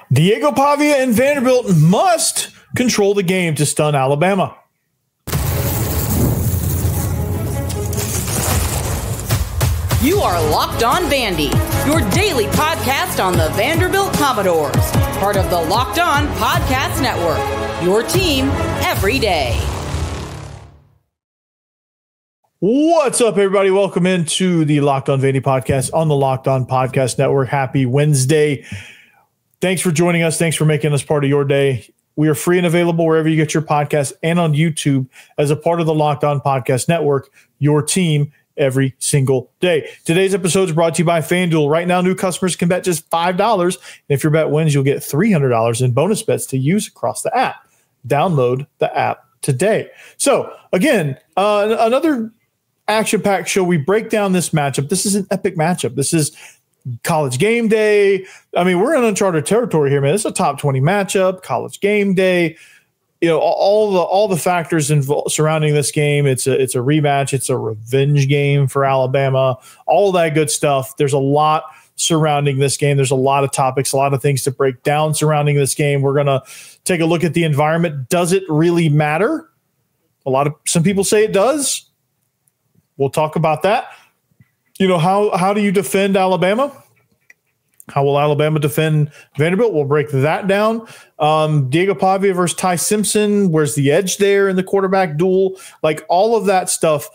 Diego Pavia and Vanderbilt must control the game to stun Alabama. You are Locked On Vandy, your daily podcast on the Vanderbilt Commodores, part of the Locked On Podcast Network, your team every day. What's up, everybody? Welcome into the Locked On Vandy podcast on the Locked On Podcast Network. Happy Wednesday. Thanks for joining us. Thanks for making us part of your day. We are free and available wherever you get your podcasts and on YouTube as a part of the Locked On Podcast Network, your team every single day. Today's episode is brought to you by FanDuel. Right now, new customers can bet just $5. And if your bet wins, you'll get $300 in bonus bets to use across the app. Download the app today. So, again, another action-packed show. We break down this matchup. This is an epic matchup. This is College game day. I mean, we're in uncharted territory here, man. It's a top 20 matchup, College game day. You know, all the factors surrounding this game. It's a rematch. It's a revenge game for Alabama. All that good stuff. There's a lot surrounding this game. There's a lot of topics, a lot of things to break down surrounding this game. We're gonna take a look at the environment. Does it really matter? Some people say it does. We'll talk about that. You know, how do you defend Alabama? How will Alabama defend Vanderbilt? We'll break that down. Diego Pavia versus Ty Simpson. Where's the edge there in the quarterback duel? Like all of that stuff.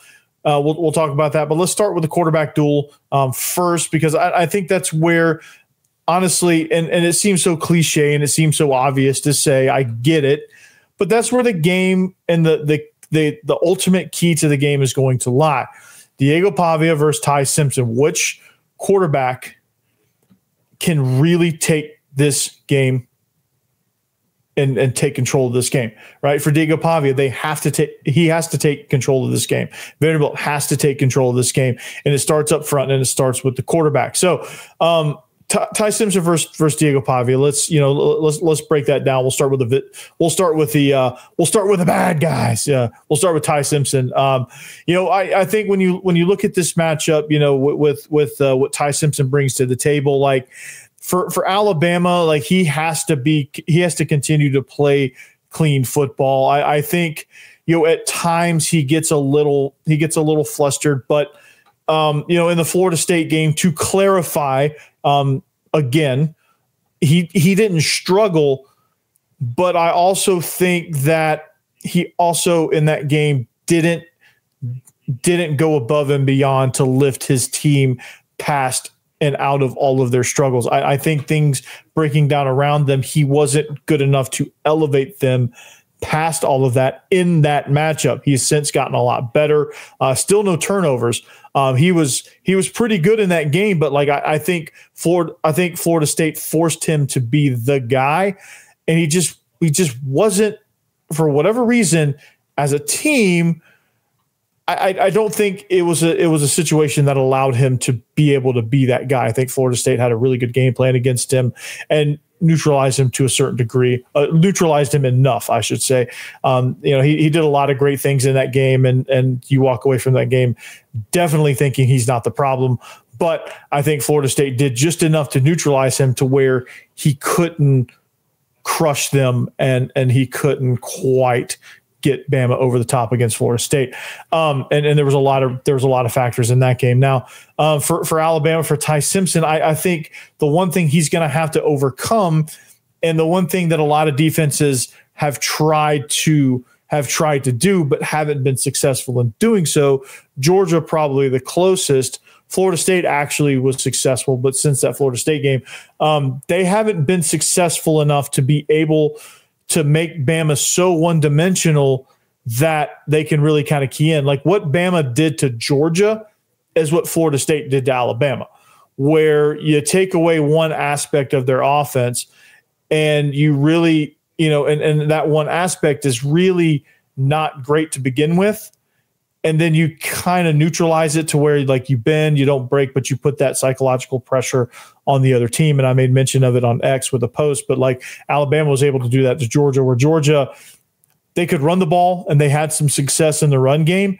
We'll talk about that. But let's start with the quarterback duel first, because I think that's where, honestly, and it seems so cliche and it seems so obvious to say, I get it, but that's where the game and the ultimate key to the game is going to lie. Diego Pavia versus Ty Simpson. Which quarterback can really take this game and take control of this game, right? For Diego Pavia, he has to take control of this game. Vanderbilt has to take control of this game, and it starts up front and it starts with the quarterback. So, Ty Simpson versus Diego Pavia. Let's break that down. We'll start with the bad guys. Yeah, we'll start with Ty Simpson. I think when you look at this matchup, with what Ty Simpson brings to the table, like for Alabama, like he has to continue to play clean football. I think at times he gets a little flustered, but in the Florida State game, to clarify. Again, he didn't struggle, but I also think that he also in that game didn't go above and beyond to lift his team past and out of all of their struggles. I think things breaking down around them, he wasn't good enough to elevate them past all of that in that matchup. He's since gotten a lot better. Still no turnovers. He was pretty good in that game, but like I think Florida State forced him to be the guy, and he just wasn't, for whatever reason, as a team. I don't think it was a situation that allowed him to be able to be that guy. I think Florida State had a really good game plan against him and neutralized him to a certain degree, neutralized him enough, I should say. He did a lot of great things in that game, and you walk away from that game definitely thinking he's not the problem. But I think Florida State did just enough to neutralize him to where he couldn't crush them and he couldn't quite get Bama over the top against Florida State. And there was a lot of factors in that game. Now, for Alabama, for Ty Simpson, I think the one thing he's going to have to overcome, and the one thing that a lot of defenses have tried to do but haven't been successful in doing so, Georgia probably the closest. Florida State actually was successful, but since that Florida State game, they haven't been successful enough to be able to make Bama so one-dimensional that they can really kind of key in. Like what Bama did to Georgia is what Florida State did to Alabama, where you take away one aspect of their offense and you really, and that one aspect is really not great to begin with. And then you kind of neutralize it to where like you bend, you don't break, but you put that psychological pressure on the other team. And I made mention of it on X with a post, but like Alabama was able to do that to Georgia, where Georgia, they could run the ball and they had some success in the run game,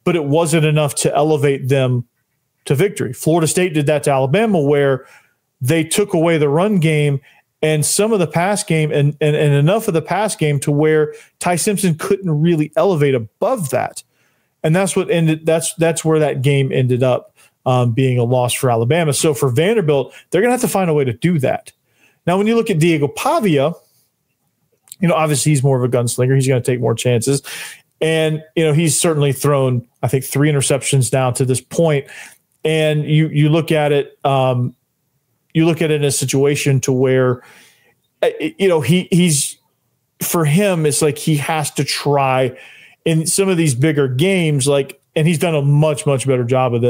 but it wasn't enough to elevate them to victory. Florida State did that to Alabama, where they took away the run game and some of the pass game and enough of the pass game to where Ty Simpson couldn't really elevate above that. And that's what ended. That's where that game ended up being a loss for Alabama. So for Vanderbilt, they're going to have to find a way to do that. Now, when you look at Diego Pavia, obviously he's more of a gunslinger. He's going to take more chances. And, he's certainly thrown, I think, 3 interceptions down to this point. And you look at it, in a situation to where, he's for him, it's like he has to try in some of these bigger games, and he's done a much, much better job of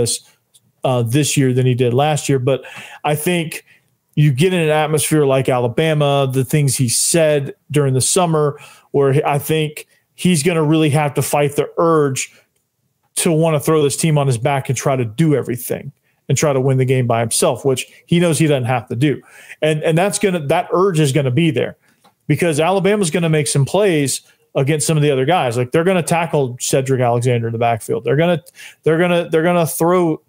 this year than he did last year. But I think you get in an atmosphere like Alabama, the things he said during the summer, where I think he's going to really have to fight the urge to want to throw this team on his back and try to do everything and try to win the game by himself, which he knows he doesn't have to do. And that urge is going to be there because Alabama's going to make some plays against some of the other guys. Like they're going to tackle Cedric Alexander in the backfield. They're going to throw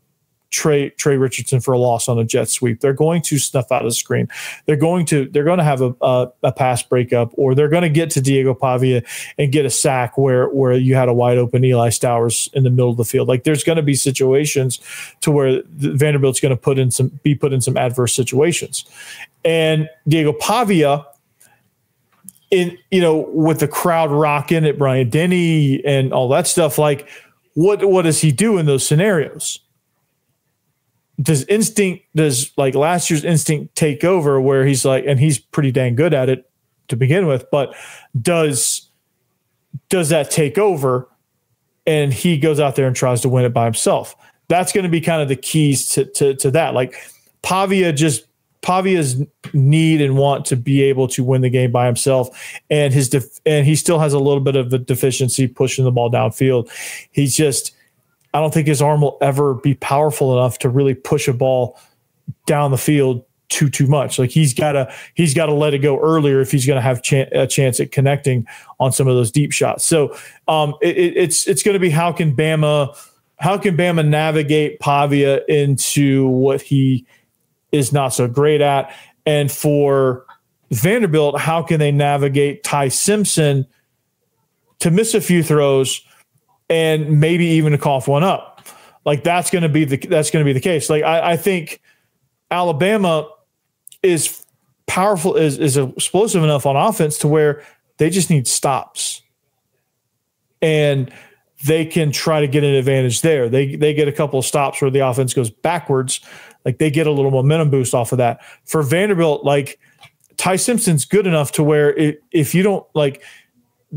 Trey Richardson for a loss on a jet sweep. They're going to snuff out a screen. They're going to have a pass breakup, or they're going to get to Diego Pavia and get a sack where you had a wide open Eli Stowers in the middle of the field. Like there's going to be situations to where Vanderbilt's going to be put in some adverse situations. And Diego Pavia, with the crowd rocking at Bryant-Denny and all that stuff, like what does he do in those scenarios? Does last year's instinct take over where he's like, and he's pretty dang good at it to begin with, but does that take over and he goes out there and tries to win it by himself? That's going to be kind of the keys to that. Like Pavia's need and want to be able to win the game by himself, and and he still has a little bit of a deficiency pushing the ball downfield. I don't think his arm will ever be powerful enough to really push a ball down the field too much. Like he's got to let it go earlier if he's going to have a chance at connecting on some of those deep shots. So it's going to be how can Bama navigate Pavia into what he is not so great at, and for Vanderbilt, how can they navigate Ty Simpson to miss a few throws and maybe even to cough one up? Like that's going to be the case. Like I think Alabama is powerful, is explosive enough on offense to where they just need stops, and they can try to get an advantage there. They get a couple of stops where the offense goes backwards, like they get a little momentum boost off of that. For Vanderbilt, like Ty Simpson's good enough to where if you don't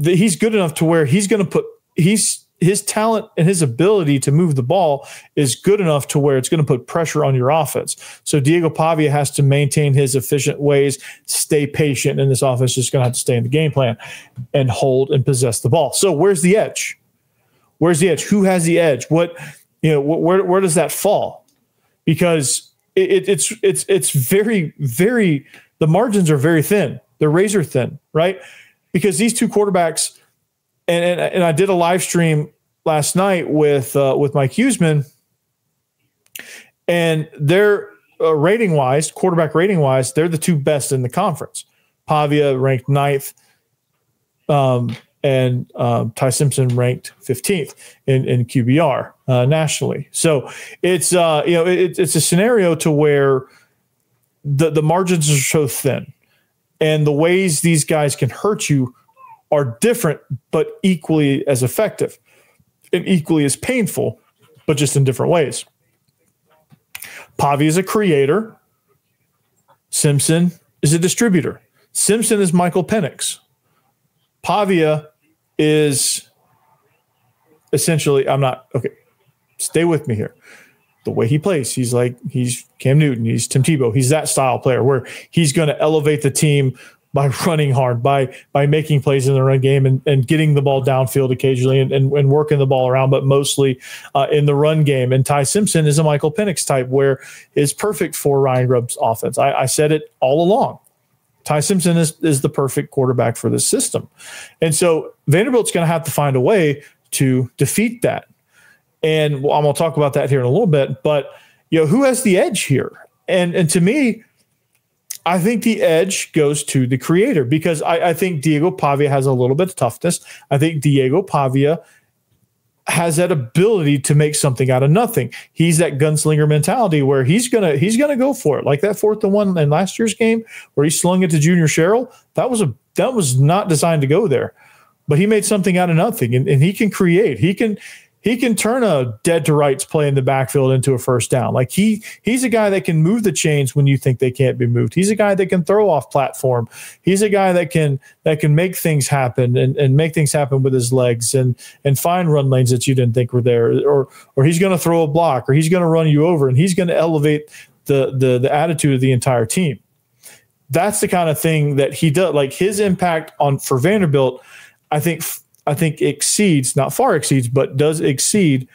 he's good enough to where he's going to put his talent and his ability to move the ball is good enough to where it's going to put pressure on your offense. So Diego Pavia has to maintain his efficient ways, stay patient, and this offense is just going to have to stay in the game plan and hold and possess the ball. So where's the edge? Where's the edge? Who has the edge? Where does that fall? Because it's very, very, the margins are very thin. They're razor thin, right? Because these two quarterbacks, and I did a live stream last night with Mike Huseman, and they're quarterback rating wise, they're the two best in the conference. Pavia ranked 9th, and Ty Simpson ranked 15th in QBR nationally. So it's a scenario to where the margins are so thin, and the ways these guys can hurt you are different, but equally as effective and equally as painful, but just in different ways. Pavia is a creator. Simpson is a distributor. Simpson is Michael Penix. Pavia is essentially, stay with me here. The way he plays, he's Cam Newton, he's Tim Tebow. He's that style player where he's going to elevate the team by running hard, by making plays in the run game and getting the ball downfield occasionally and working the ball around, but mostly in the run game. And Ty Simpson is a Michael Penix type where is perfect for Ryan Grubb's offense. I said it all along. Ty Simpson is the perfect quarterback for this system. And so Vanderbilt's going to have to find a way to defeat that. And I'm going to talk about that here in a little bit, but who has the edge here? And to me, I think the edge goes to the creator because I think Diego Pavia has a little bit of toughness. I think Diego Pavia has that ability to make something out of nothing. He's that gunslinger mentality where he's gonna go for it. Like that 4th and 1 in last year's game where he slung it to Junior Sherrill. That was not designed to go there, but he made something out of nothing, and he can create. He can turn a dead to rights play in the backfield into a first down. Like he's a guy that can move the chains when you think they can't be moved. He's a guy that can throw off platform. He's a guy that can make things happen and make things happen with his legs and find run lanes that you didn't think were there. Or he's going to throw a block, or he's going to run you over, and he's going to elevate the attitude of the entire team. That's the kind of thing that he does. Like his impact for Vanderbilt, I think exceeds, not far exceeds, but does exceed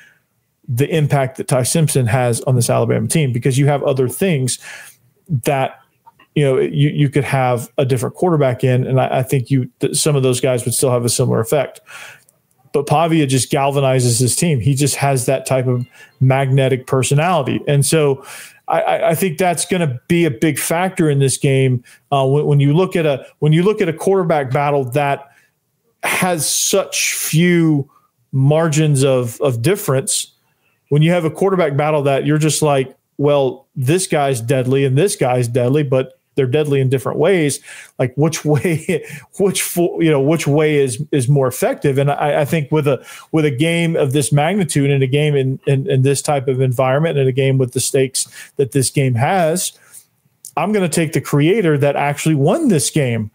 the impact that Ty Simpson has on this Alabama team, because you have other things that, you could have a different quarterback in. And I think some of those guys would still have a similar effect, but Pavia just galvanizes his team. He just has that type of magnetic personality. And so I think that's going to be a big factor in this game. When you look at a quarterback battle that has such few margins of difference, when you have a quarterback battle that you're just like, well, this guy's deadly and this guy's deadly, but they're deadly in different ways. Like which way is more effective? And I think with a game of this magnitude and a game in this type of environment and a game with the stakes that this game has, I'm going to take the creator that actually won this game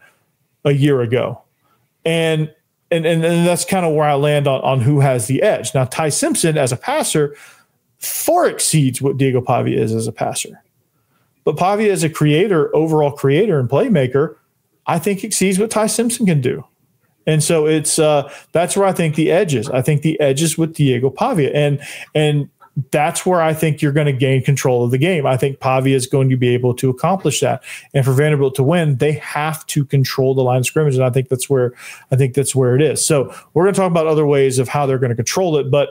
a year ago. And that's kind of where I land on who has the edge. Now, Ty Simpson as a passer far exceeds what Diego Pavia is as a passer. But Pavia as a creator, overall creator and playmaker, I think exceeds what Ty Simpson can do. And so that's where I think the edge is. I think the edge is with Diego Pavia. And that's where I think you're going to gain control of the game. I think Pavia is going to be able to accomplish that. And for Vanderbilt to win, they have to control the line of scrimmage. And I think that's where it is. So we're going to talk about other ways of how they're going to control it. But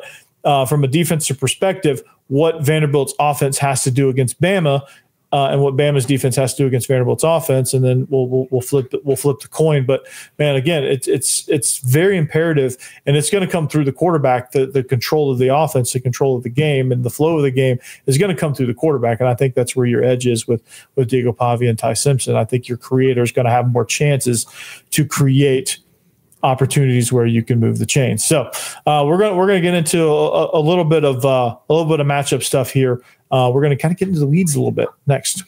from a defensive perspective, what Vanderbilt's offense has to do against Bama and what Bama's defense has to do against Vanderbilt's offense, and then we'll flip the coin. But man, again, it's very imperative, and it's going to come through the quarterback. The control of the offense, the control of the game, and the flow of the game is going to come through the quarterback. And I think that's where your edge is with Diego Pavia and Ty Simpson. I think your creator is going to have more chances to create opportunities where you can move the chains. So we're going to get into a little bit of matchup stuff here. We're going to kind of get into the weeds a little bit next.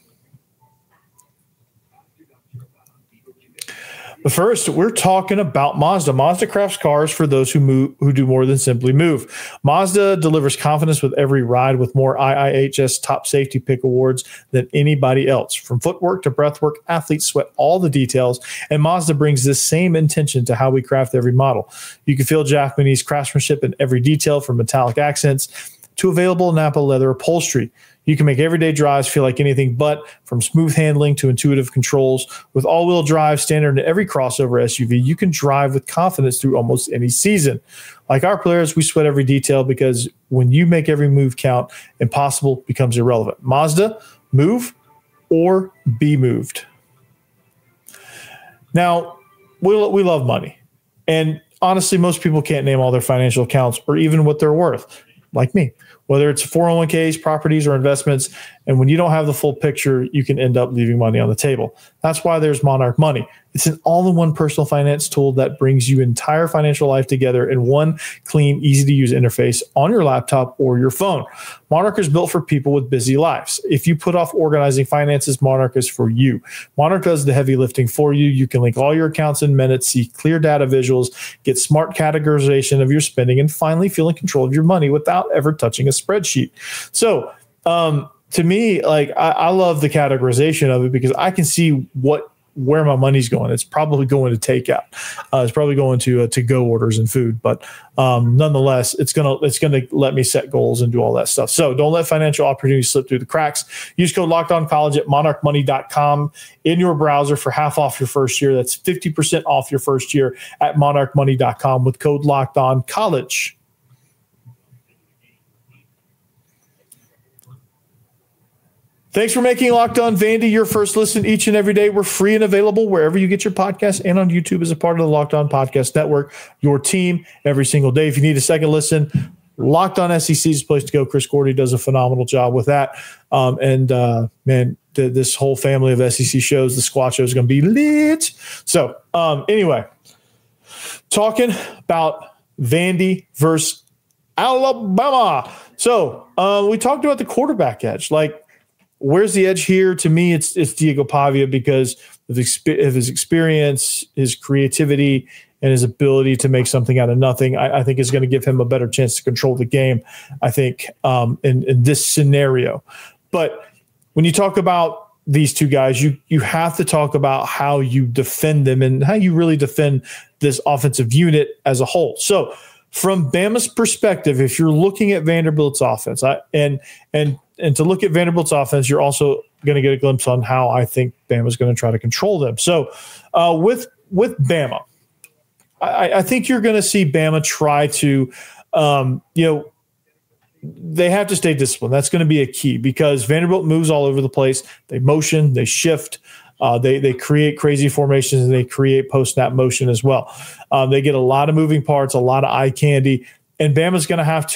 But first, we're talking about Mazda. Mazda crafts cars for those who do more than simply move. Mazda delivers confidence with every ride with more IIHS top safety pick awards than anybody else. From footwork to breathwork, athletes sweat all the details, and Mazda brings this same intention to how we craft every model. You can feel Jackmanese craftsmanship in every detail, from metallic accents to available Napa leather upholstery. You can make everyday drives feel like anything but, from smooth handling to intuitive controls. With all-wheel drive standard in every crossover SUV, you can drive with confidence through almost any season. Like our players, we sweat every detail, because when you make every move count, impossible becomes irrelevant. Mazda, move or be moved. Now, we love money. And honestly, most people can't name all their financial accounts or even what they're worth, like me. Whether it's 401ks, properties, or investments. And when you don't have the full picture, you can end up leaving money on the table. That's why there's Monarch Money. It's an all-in-one personal finance tool that brings your entire financial life together in one clean, easy-to-use interface on your laptop or your phone. Monarch is built for people with busy lives. If you put off organizing finances, Monarch is for you. Monarch does the heavy lifting for you. You can link all your accounts in minutes, see clear data visuals, get smart categorization of your spending, and finally feel in control of your money without ever touching a spreadsheet. So, to me, like I love the categorization of it, because I can see where my money's going. It's probably going to takeout. It's probably going to go orders and food, but nonetheless, it's gonna let me set goals and do all that stuff. So don't let financial opportunities slip through the cracks. Use code LOCKEDONCollege at monarchmoney.com in your browser for half off your first year. That's 50% off your first year at monarchmoney.com with code LOCKEDONCollege. Thanks for making Locked On Vandy your first listen each and every day. We're free and available wherever you get your podcasts and on YouTube as a part of the Locked On Podcast Network, your team every single day. If you need a second listen, Locked On SEC is the place to go. Chris Gordy does a phenomenal job with that. Man, this whole family of SEC shows, the Squad Show is going to be lit. So anyway, talking about Vandy versus Alabama. So we talked about the quarterback edge. Like, where's the edge here? To me, it's Diego Pavia because of his experience, his creativity, and his ability to make something out of nothing. I think is going to give him a better chance to control the game, I think, in this scenario. But when you talk about these two guys, you have to talk about how you defend them and how you really defend this offensive unit as a whole. So from Bama's perspective, if you're looking at Vanderbilt's offense, and to look at Vanderbilt's offense, you're also going to get a glimpse on how I think Bama's going to try to control them. So with Bama, I think you're going to see Bama try to, they have to stay disciplined. That's going to be a key because Vanderbilt moves all over the place. They motion, they shift, they create crazy formations, and they create post-snap motion as well. They get a lot of moving parts, a lot of eye candy, and Bama's going to have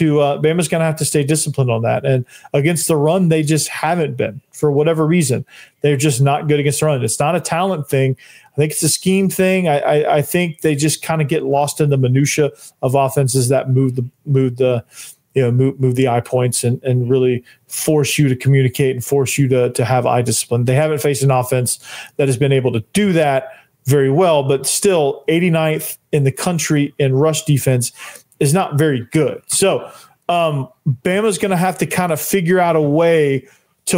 to stay disciplined on that. And against the run, they just haven't been for whatever reason. They're just not good against the run. It's not a talent thing. I think it's a scheme thing. I think they just kind of get lost in the minutia of offenses that move the eye points and really force you to communicate and force you to have eye discipline. They haven't faced an offense that has been able to do that very well, but still 89th in the country in rush defense is not very good. So Bama's going to have to kind of figure out a way to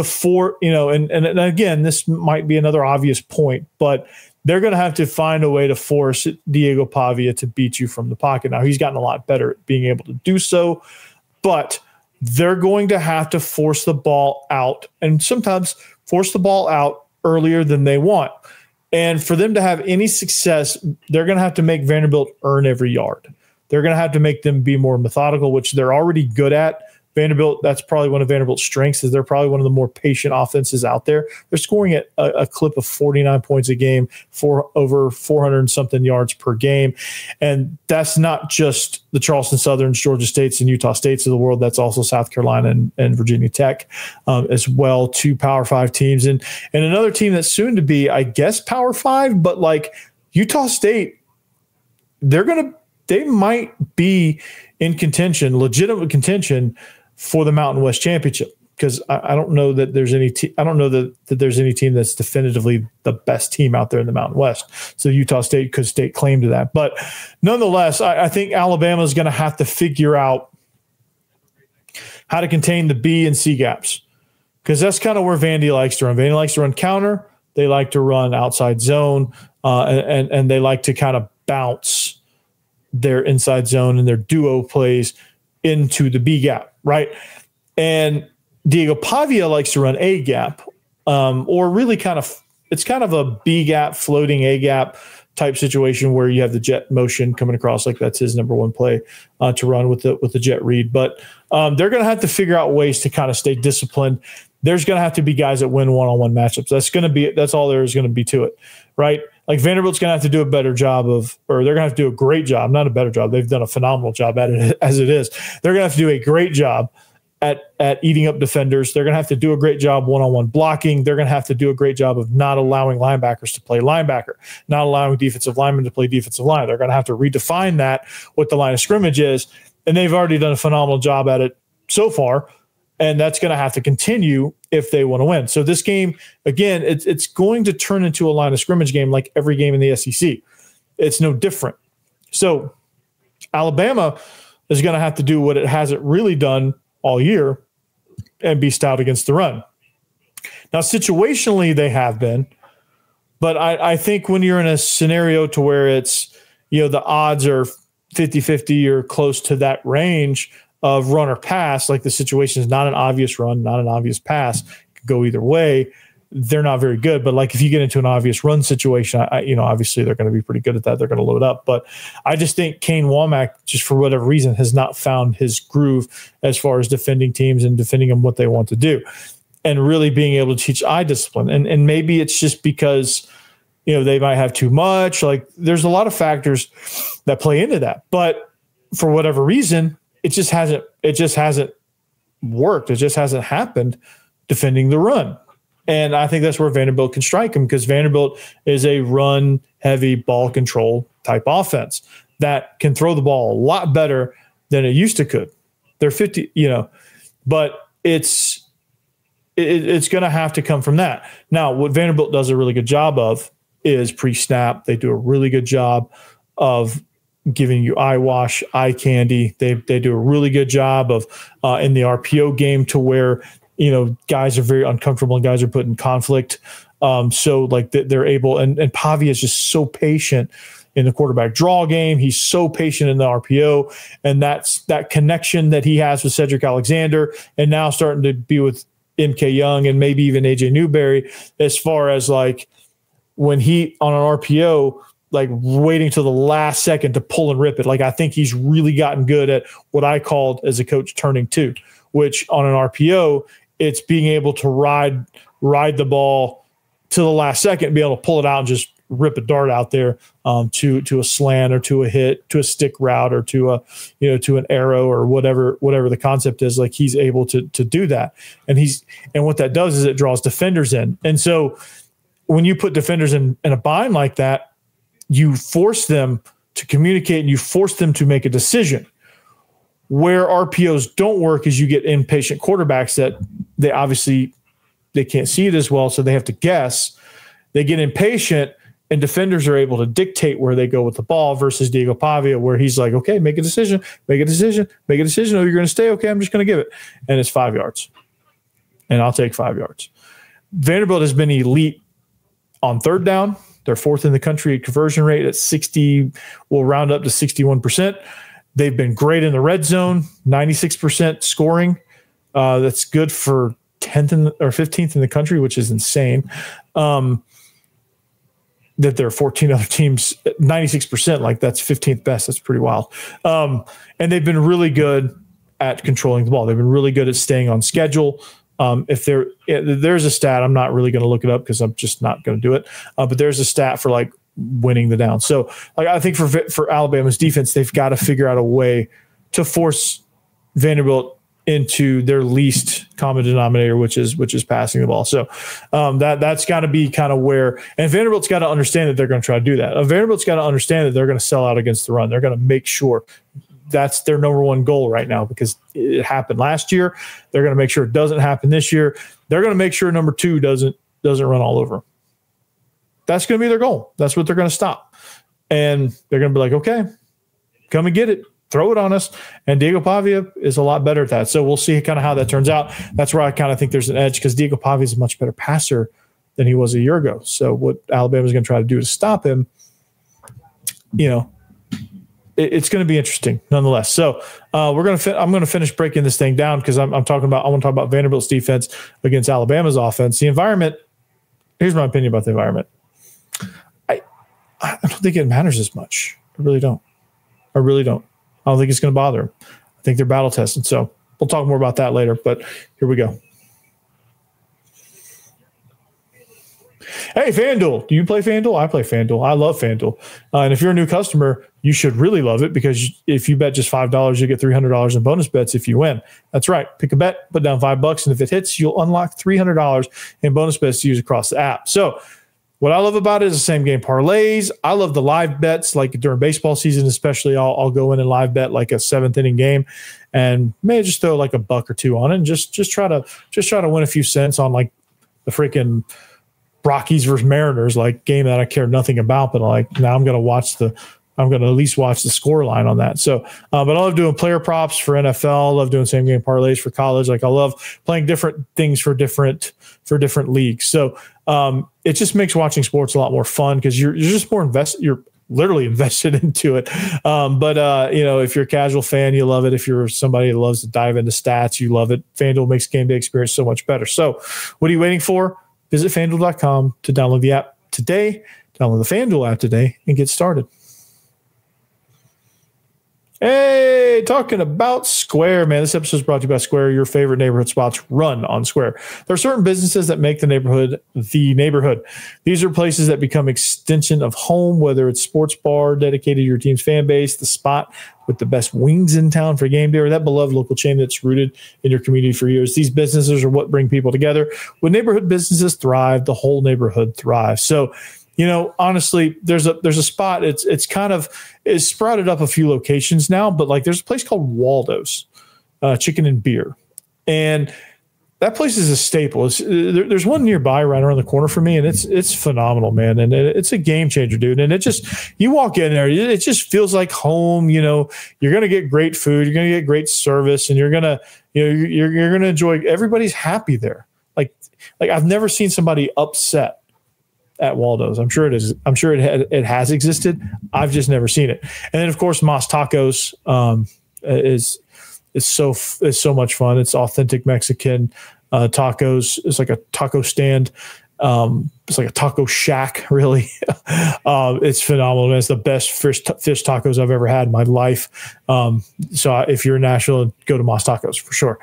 and again, this might be another obvious point, but they're going to have to find a way to force Diego Pavia to beat you from the pocket. Now, he's gotten a lot better at being able to do so, but they're going to have to force the ball out and sometimes force the ball out earlier than they want. And for them to have any success, they're going to have to make Vanderbilt earn every yard. They're going to have to make them be more methodical, which they're already good at. Vanderbilt, that's probably one of Vanderbilt's strengths, is they're probably one of the more patient offenses out there. They're scoring at a clip of 49 points a game for over 400 and something yards per game. And that's not just the Charleston Southerns, Georgia States, and Utah States of the world. That's also South Carolina and Virginia Tech as well, two Power 5 teams. And another team that's soon to be, I guess, Power 5, but like Utah State, they might be in contention, legitimate contention, for the Mountain West Championship, because I don't know that there's any I don't know that there's any team that's definitively the best team out there in the Mountain West. So Utah State could stake claim to that. But nonetheless, I think Alabama is going to have to figure out how to contain the B and C gaps, because that's kind of where Vandy likes to run. Vandy likes to run counter. They like to run outside zone, and they like to kind of bounce their inside zone and their duo plays into the B gap, right? And Diego Pavia likes to run A gap, or really it's kind of a B gap, floating A gap type situation where you have the jet motion coming across, like that's his number one play to run with the jet read. But they're going to have to figure out ways to kind of stay disciplined. There's going to have to be guys that win one-on-one matchups. That's all there is going to be to it, right? Like Vanderbilt's going to have to do a better job or they're going to have to do a great job, not a better job. They've done a phenomenal job at it as it is. They're going to have to do a great job at eating up defenders. They're going to have to do a great job one-on-one blocking. They're going to have to do a great job of not allowing linebackers to play linebacker, not allowing defensive linemen to play defensive line. They're going to have to redefine that, what the line of scrimmage is, and they've already done a phenomenal job at it so far. And that's going to have to continue if they want to win. So this game, again, it's going to turn into a line of scrimmage game like every game in the SEC. It's no different. So Alabama is going to have to do what it hasn't really done all year and be stout against the run. Now, situationally, they have been. But I think when you're in a scenario to where it's, the odds are 50-50 or close to that range of run or pass, like the situation is not an obvious run, not an obvious pass, could go either way, they're not very good. But like if you get into an obvious run situation, obviously they're going to be pretty good at that. They're going to load up. But I just think Kane Womack, just for whatever reason, has not found his groove as far as defending teams and defending them what they want to do. and really being able to teach eye discipline. And maybe it's just because, they might have too much. Like, there's a lot of factors that play into that. But for whatever reason, it just hasn't worked. It just hasn't happened defending the run. And I think that's where Vanderbilt can strike them, because Vanderbilt is a run-heavy ball control type offense that can throw the ball a lot better than it used to could. They're 50, but it's going to have to come from that. Now, what Vanderbilt does a really good job of is pre-snap. They do a really good job of giving you eye wash, eye candy. They do a really good job of in the RPO game, to where guys are very uncomfortable and guys are put in conflict. So like they're able, and Pavia is just so patient in the quarterback draw game. He's so patient in the RPO, and that's that connection that he has with Cedric Alexander, and now starting to be with MK Young and maybe even AJ Newberry, as far as like when he on an RPO, like waiting till the last second to pull and rip it. Like, I think he's really gotten good at what I called as a coach turning two, which on an RPO, it's being able to ride the ball to the last second, be able to pull it out and just rip a dart out there to a slant or to a hit, to a stick route, or to to an arrow, or whatever the concept is. Like, he's able to do that. And what that does is it draws defenders in. And so when you put defenders in a bind like that, you force them to communicate and you force them to make a decision. Where RPOs don't work is you get impatient quarterbacks that they can't see it as well, so they have to guess. They get impatient, and defenders are able to dictate where they go with the ball, versus Diego Pavia, where he's like, okay, make a decision. Oh, you're going to stay? Okay, I'm just going to give it. And it's 5 yards. And I'll take 5 yards. Vanderbilt has been elite on third down. They're fourth in the country at conversion rate at 60, we'll round up to 61%. They've been great in the red zone, 96% scoring. That's good for 10th or 15th in the country, which is insane. That there are 14 other teams, 96%, like that's 15th best. That's pretty wild. And they've been really good at controlling the ball. They've been really good at staying on schedule. If there's a stat, I'm not really going to look it up because I'm just not going to do it. But there's a stat for like winning the down. So like, I think for Alabama's defense, they've got to figure out a way to force Vanderbilt into their least common denominator, which is passing the ball. So that's got to be kind of where, and Vanderbilt's got to understand that they're going to try to do that. Vanderbilt's got to understand that they're going to sell out against the run. They're going to make sure that's their number one goal right now, because it happened last year. They're going to make sure it doesn't happen this year. They're going to make sure number two doesn't run all over them. That's going to be their goal. That's what they're going to stop. And they're going to be like, okay, come and get it. Throw it on us. And Diego Pavia is a lot better at that. So we'll see kind of how that turns out. That's where I kind of think there's an edge, because Diego Pavia is a much better passer than he was a year ago. So what Alabama's going to try to do to stop him, it's going to be interesting nonetheless. So I'm going to finish breaking this thing down, because I want to talk about Vanderbilt's defense against Alabama's offense. The environment, here's my opinion about the environment. I don't think it matters as much. I really don't. I don't think it's going to bother them. I think they're battle tested. So we'll talk more about that later, but here we go. Hey, FanDuel. Do you play FanDuel? I play FanDuel. I love FanDuel. And if you're a new customer, you should really love it, because if you bet just $5, you get $300 in bonus bets if you win. That's right. Pick a bet, put down $5, and if it hits, you'll unlock $300 in bonus bets to use across the app. So what I love about it is the same game parlays. I love the live bets, like during baseball season, especially. I'll go in and live bet like a 7th inning game, and maybe just throw like $1 or $2 on it, and just try to win a few cents on like the freaking Rockies versus Mariners, like game that I care nothing about, but like now I'm going to at least watch the score line on that. So, but I love doing player props for NFL. I love doing same game parlays for college. Like I love playing different things for different leagues. So, it just makes watching sports a lot more fun, because you're just more invested. You're literally invested into it. But if you're a casual fan, you love it. If you're somebody that loves to dive into stats, you love it. FanDuel makes game day experience so much better. So what are you waiting for? Visit FanDuel.com to download the app today. Download the FanDuel app today and get started. Hey, talking about Square, man. This episode is brought to you by Square, your favorite neighborhood spots run on Square. There are certain businesses that make the neighborhood the neighborhood. These are places that become extension of home, whether it's sports bar dedicated to your team's fan base, the spot with the best wings in town for game day, or that beloved local chain that's rooted in your community for years. These businesses are what bring people together. When neighborhood businesses thrive, the whole neighborhood thrives. So, honestly, there's a spot. It's sprouted up a few locations now, but like there's a place called Waldo's Chicken and Beer, and that place is a staple. There's one nearby right around the corner from me, and it's phenomenal, man. And it's a game changer, dude. And you walk in there, it just feels like home. You're gonna get great food, you're gonna get great service, and you're gonna enjoy. Everybody's happy there. Like I've never seen somebody upset at Waldo's. I'm sure it is. I'm sure it has existed. I've just never seen it. And then of course, Mas Tacos is so much fun. It's authentic Mexican tacos. It's like a taco stand. It's like a taco shack, really. It's phenomenal. Man. It's the best fish tacos I've ever had in my life. So if you're in Nashville, go to Mas Tacos for sure.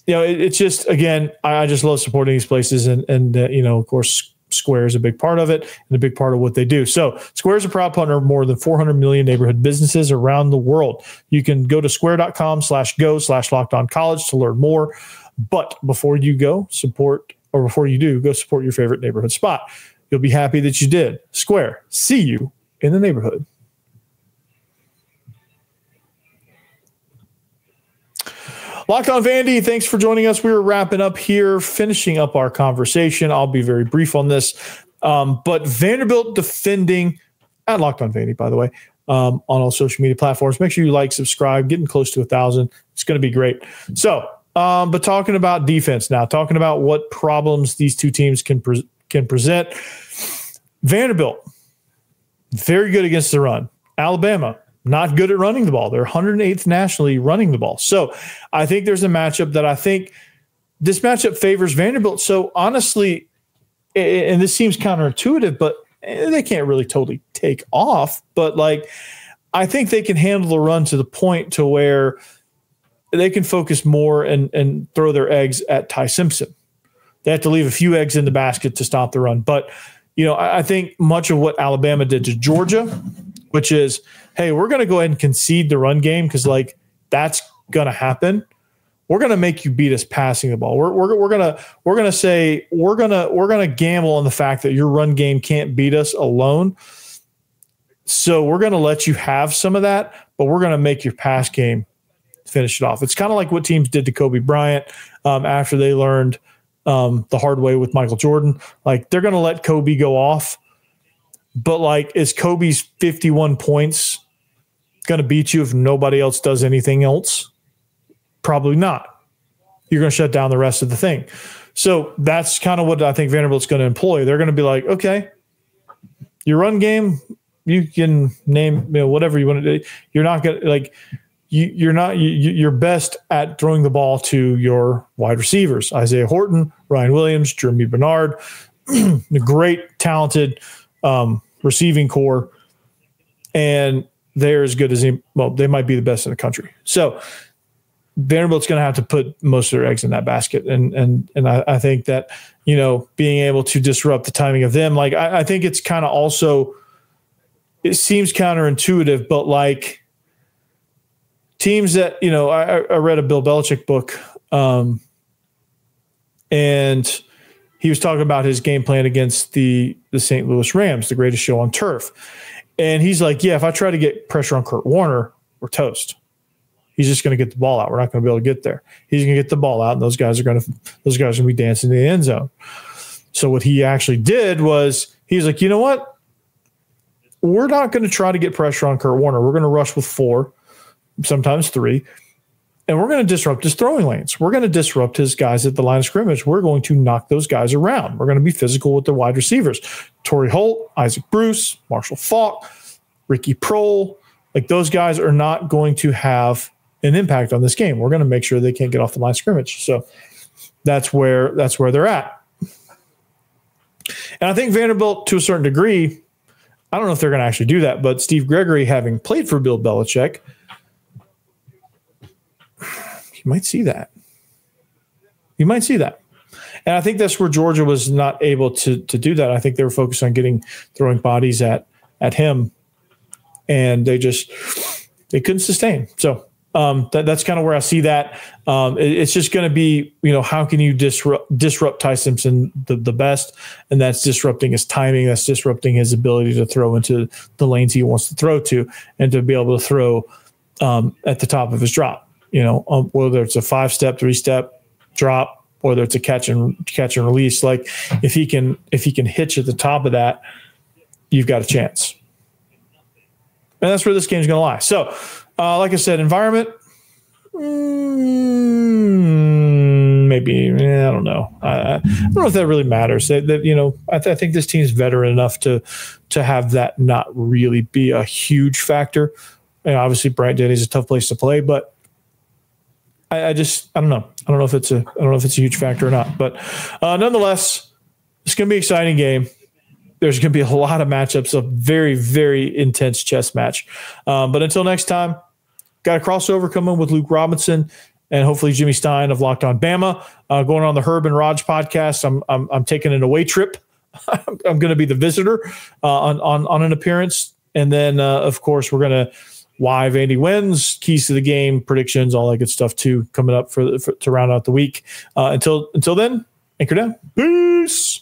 It's just, again, I just love supporting these places, and of course, Square is a big part of it and a big part of what they do. So Square is a proud partner of more than 400 million neighborhood businesses around the world. You can go to square.com/go/lockedoncollege to learn more. But before you do, go support your favorite neighborhood spot. You'll be happy that you did. Square, see you in the neighborhood. Locked on Vandy, thanks for joining us. We were wrapping up here, finishing up our conversation. I'll be very brief on this. But Vanderbilt defending, at Locked on Vandy, by the way, on all social media platforms. Make sure you like, subscribe, getting close to 1,000. It's going to be great. So, but talking about defense now, talking about what problems these two teams can present. Vanderbilt, very good against the run. Alabama, not good at running the ball. They're 108th nationally running the ball. So I think there's a matchup that I think this matchup favors Vanderbilt. So honestly, and this seems counterintuitive, but they can't really totally take off. But I think they can handle the run to the point to where they can focus more and throw their eggs at Ty Simpson. They have to leave a few eggs in the basket to stop the run. But, I think much of what Alabama did to Georgia, which is, hey, we're going to go ahead and concede the run game because that's going to happen. We're going to make you beat us passing the ball. We're going to say we're going to gamble on the fact that your run game can't beat us alone. So we're going to let you have some of that, but we're going to make your pass game finish it off. It's kind of like what teams did to Kobe Bryant after they learned the hard way with Michael Jordan. They're going to let Kobe go off. But is Kobe's 51 points going to beat you if nobody else does anything else? Probably not. You're going to shut down the rest of the thing. So that's kind of what I think Vanderbilt's going to employ. They're going to be like, okay, your run game, you can name whatever you want to do. You're not going to you're best at throwing the ball to your wide receivers, Isaiah Horton, Ryan Williams, Jeremy Bernard, the great, talented receiving core, and they're as good as they might be the best in the country. So Vanderbilt's going to have to put most of their eggs in that basket, and I think that being able to disrupt the timing of them, I think it's kind of also, it seems counterintuitive, but teams that I read a Bill Belichick book, and he was talking about his game plan against the St. Louis Rams, the greatest show on turf. And he's like, yeah, if I try to get pressure on Kurt Warner, we're toast. He's just going to get the ball out. We're not going to be able to get there. He's going to get the ball out, and those guys are going to be dancing in the end zone. So what he actually did was he's like, you know what? We're not going to try to get pressure on Kurt Warner. We're going to rush with 4, sometimes 3. And we're going to disrupt his throwing lanes. We're going to disrupt his guys at the line of scrimmage. We're going to knock those guys around. We're going to be physical with the wide receivers. Torrey Holt, Isaac Bruce, Marshall Faulk, Ricky Prohl. Those guys are not going to have an impact on this game. We're going to make sure they can't get off the line of scrimmage. So that's where they're at. And I think Vanderbilt, to a certain degree, I don't know if they're going to actually do that, but Steve Gregory, having played for Bill Belichick, you might see that. You might see that. And I think that's where Georgia was not able to do that. I think they were focused on throwing bodies at him, and they couldn't sustain. So that's kind of where I see that. It's just going to be, how can you disrupt Ty Simpson the best? And that's disrupting his timing. That's disrupting his ability to throw into the lanes he wants to throw to, and to be able to throw at the top of his drop, whether it's a 5-step, 3-step drop, whether it's a catch and release. Like if he can hitch at the top of that, you've got a chance. And that's where this game's going to lie. So, like I said, environment, maybe, I don't know. I don't know if that really matters. I think this team's veteran enough to have that not really be a huge factor. And obviously, Bryant-Denny is a tough place to play, but I don't know. I don't know if it's a huge factor or not. But nonetheless, it's going to be an exciting game. There's going to be a lot of matchups, a very, very intense chess match. But until next time, got a crossover coming with Luke Robinson and hopefully Jimmy Stein of Locked On Bama, going on the Herb and Raj podcast. I'm taking an away trip. I'm going to be the visitor on an appearance, and then of course we're going to why Vandy wins, keys to the game, predictions, all that good stuff too, coming up for to round out the week. Until then, anchor down. Peace.